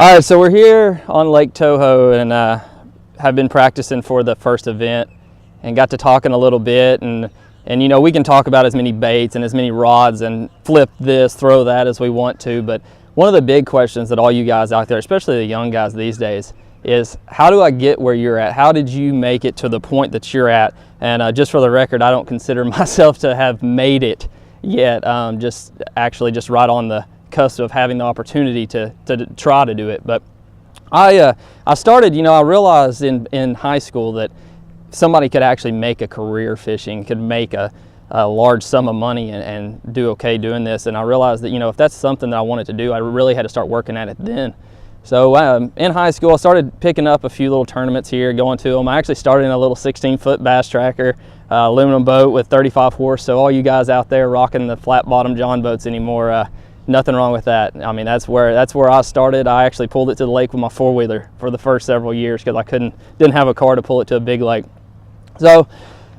All right, so we're here on Lake Toho and have been practicing for the first event and got to talking a little bit, and you know, we can talk about as many baits and as many rods and flip this, throw that as we want to, but one of the big questions that all you guys out there, especially the young guys these days, is how do I get where you're at? How did you make it to the point that you're at? And just for the record, I don't consider myself to have made it yet, just right on the cusp of having the opportunity to try to do it. But I started, you know, I realized in high school that somebody could actually make a career fishing, could make a large sum of money and do okay doing this. And I realized that, you know, if that's something that I wanted to do, I really had to start working at it then. So in high school, I started picking up a few little tournaments here, going to them. I actually started in a little 16-foot bass tracker, aluminum boat with 35 horse. So all you guys out there rocking the flat bottom John boats anymore, nothing wrong with that. I mean, that's where I started. I actually pulled it to the lake with my four-wheeler for the first several years because I didn't have a car to pull it to a big lake. So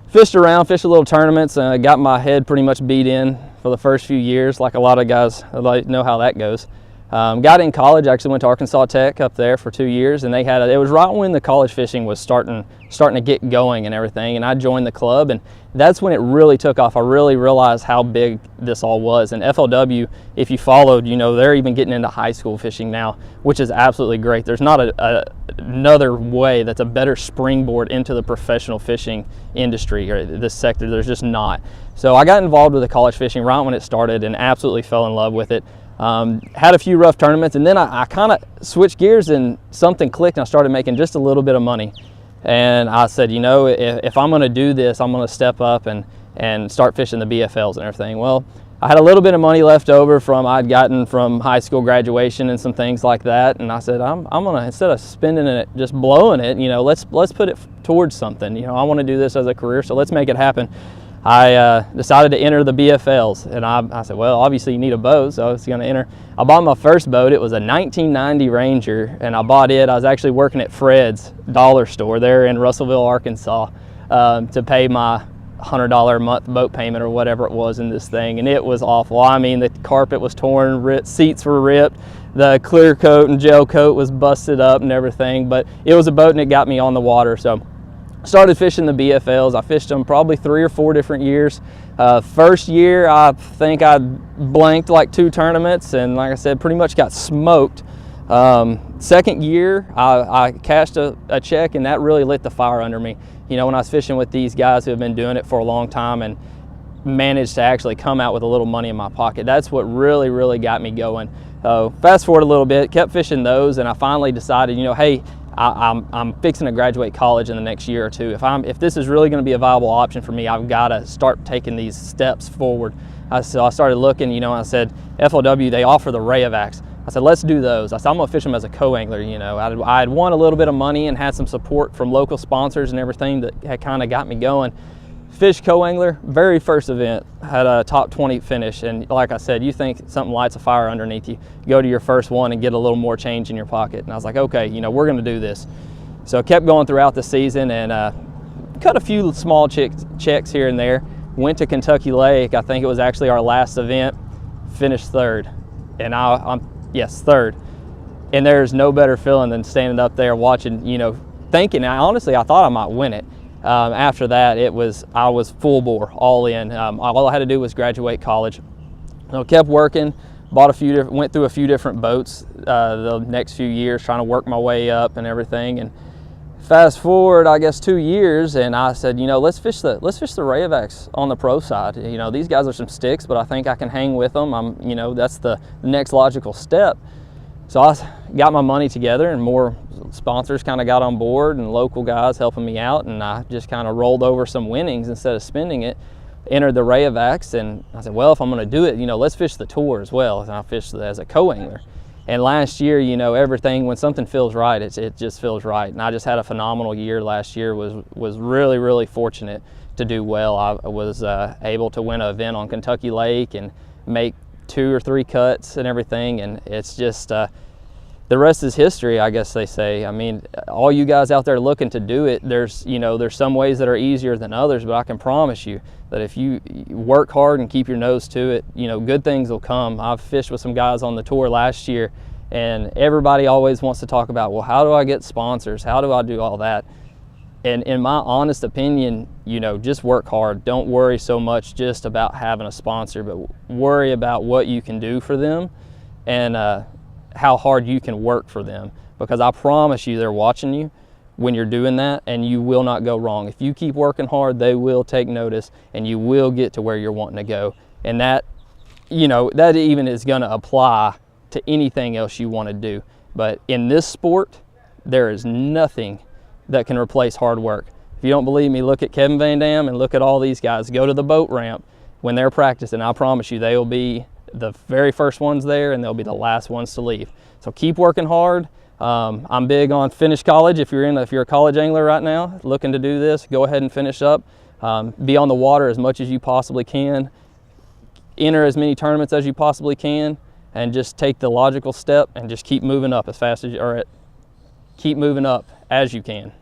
fished around, fished a little tournaments, got my head pretty much beat in for the first few years, like a lot of guys know how that goes. Got in college, actually went to Arkansas Tech up there for 2 years, and it was right when the college fishing was starting to get going and everything, and I joined the club, and that's when it really took off. I really realized how big this all was. And FLW, if you followed, you know, they're even getting into high school fishing now, which is absolutely great. There's not another way that's a better springboard into the professional fishing industry or this sector. There's just not. So I got involved with the college fishing right when it started and absolutely fell in love with it. Had a few rough tournaments, and then I kind of switched gears and something clicked and I started making just a little bit of money. And I said, you know, if I'm going to do this, I'm going to step up and start fishing the BFLs and everything. Well, I had a little bit of money left over I'd gotten from high school graduation and some things like that. And I said, I'm going to, instead of spending it, just blowing it, you know, let's put it towards something. You know, I want to do this as a career, so let's make it happen. I decided to enter the BFLs, and I said, well, obviously you need a boat, so I was going to enter. I bought my first boat. It was a 1990 Ranger, and I bought it. I was actually working at Fred's dollar store there in Russellville, Arkansas, to pay my $100 a month boat payment or whatever it was in this thing, and it was awful. I mean, the carpet was torn, seats were ripped, the clear coat and gel coat was busted up and everything, but it was a boat and it got me on the water. So started fishing the BFLs. I fished them probably 3 or 4 different years. First year, I think I blanked like 2 tournaments, and like I said, pretty much got smoked. Second year, I cashed a check, and that really lit the fire under me. You know, when I was fishing with these guys who have been doing it for a long time and managed to actually come out with a little money in my pocket, that's what really, really got me going. So fast forward a little bit, kept fishing those, and I finally decided, you know, hey, I'm fixing to graduate college in the next year or two. If this is really going to be a viable option for me, I've got to start taking these steps forward. So I started looking, you know, I said, FLW, they offer the Rayovacs. I said, let's do those. I said, I'm going to fish them as a co-angler. You know, I had won a little bit of money and had some support from local sponsors and everything that had kind of got me going. Fish co-angler, very first event, had a top 20 finish, and like I said, you think something lights a fire underneath you, go to your first one and get a little more change in your pocket. And I was like, okay, you know, we're going to do this. So I kept going throughout the season and cut a few small checks here and there. Went to Kentucky Lake. I think it was actually our last event. Finished third, and yes, third. And there's no better feeling than standing up there watching, you know, thinking. Honestly, I thought I might win it. After that, I was full bore, all in. All I had to do was graduate college. So kept working, went through a few different boats the next few years, trying to work my way up and everything. And fast forward, I guess 2 years, and I said, you know, let's fish the Rayovacs on the pro side. You know, these guys are some sticks, but I think I can hang with them. You know, that's the next logical step. So I got my money together, and more sponsors kind of got on board and local guys helping me out, and I just kind of rolled over some winnings instead of spending it, entered the Rayovacs, and I said, well, if I'm going to do it, you know, let's fish the tour as well. And I fished as a co-angler. And last year, you know, everything, when something feels right, it just feels right. And I just had a phenomenal year last year, was really, really fortunate to do well. I was able to win an event on Kentucky Lake and make 2 or 3 cuts and everything, and it's just the rest is history, I guess they say. I mean, all you guys out there looking to do it, there's some ways that are easier than others, but I can promise you that if you work hard and keep your nose to it, you know, good things will come. I've fished with some guys on the tour last year, And everybody always wants to talk about, well, how do I get sponsors? How do I do all that? And in my honest opinion, you know, just work hard. Don't worry so much just about having a sponsor, but worry about what you can do for them and how hard you can work for them. Because I promise you, they're watching you when you're doing that, and you will not go wrong. If you keep working hard, they will take notice, and you will get to where you're wanting to go. And that, you know, that even is going to apply to anything else you want to do. But in this sport, there is nothing that can replace hard work. If you don't believe me, look at Kevin Van Dam and look at all these guys. Go to the boat ramp when they're practicing. I promise you, they will be the very first ones there, and they'll be the last ones to leave. So keep working hard. I'm big on finish college. If you're a college angler right now looking to do this, go ahead and finish up. Be on the water as much as you possibly can. Enter as many tournaments as you possibly can, and just take the logical step and just keep moving up as fast as keep moving up as you can.